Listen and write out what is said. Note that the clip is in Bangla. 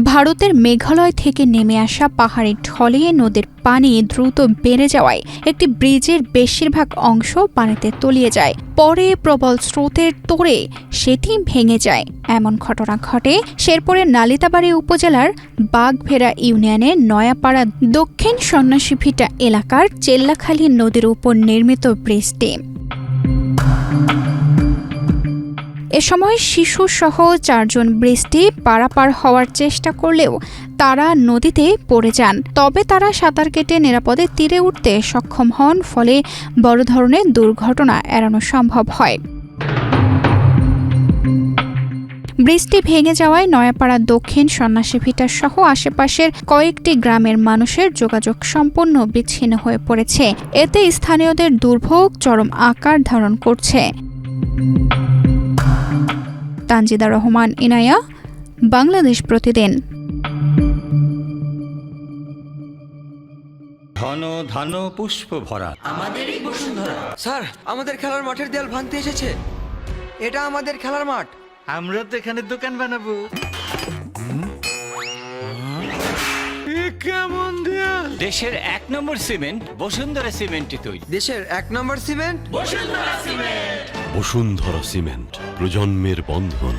ভারতের মেঘালয় থেকে নেমে আসা পাহাড়ি ঢলে নদীর পানি দ্রুত বেড়ে যাওয়ায় একটি ব্রিজের বেশিরভাগ অংশ পানিতে তলিয়ে যায়। পরে প্রবল স্রোতের তোড়ে সেটি ভেঙে যায়। এমন ঘটনা ঘটে শেরপুরের নালিতাবাড়ী উপজেলার বাঘভেড়া ইউনিয়নের নয়াপাড়া দক্ষিণ সন্ন্যাসীভিটা এলাকার চেল্লাখালী নদীর উপর নির্মিত ব্রিজটি। এ সময় শিশুসহ 4 জন ব্রিজটি পারাপার হওয়ার চেষ্টা করলেও তারা নদীতে পড়ে যান। তবে তারা সাঁতার কেটে নিরাপদে তীরে উঠতে সক্ষম হন, ফলে বড় ধরনের দুর্ঘটনা এড়ানো সম্ভব হয়। ব্রিজটি ভেঙে যাওয়ায় নয়াপাড়া দক্ষিণ সন্ন্যাসীভিটা সহ আশেপাশের কয়েকটি গ্রামের মানুষের যোগাযোগ সম্পূর্ণ বিচ্ছিন্ন হয়ে পড়েছে। এতে স্থানীয়দের দুর্ভোগ চরম আকার ধারণ করছে। তানজিদা রহমান ইনায়া, বাংলাদেশ প্রতিদিন। ঘন ধান পুষ্প ভরা আমাদেরই বসুন্ধরা। স্যার, আমাদের খেলার মাঠের দেয়াল ভাঙতে এসেছে। এটা আমাদের খেলার মাঠ। আমরা তো এখানে দোকান বানাবো। কেমন দেয়াল? দেশের 1 নম্বর সিমেন্ট বসুন্ধরা সিমেন্টই তৈরি। দেশের 1 নম্বর cement Bashundhara cement. Bashundhara cement, প্রজন্মের বন্ধন।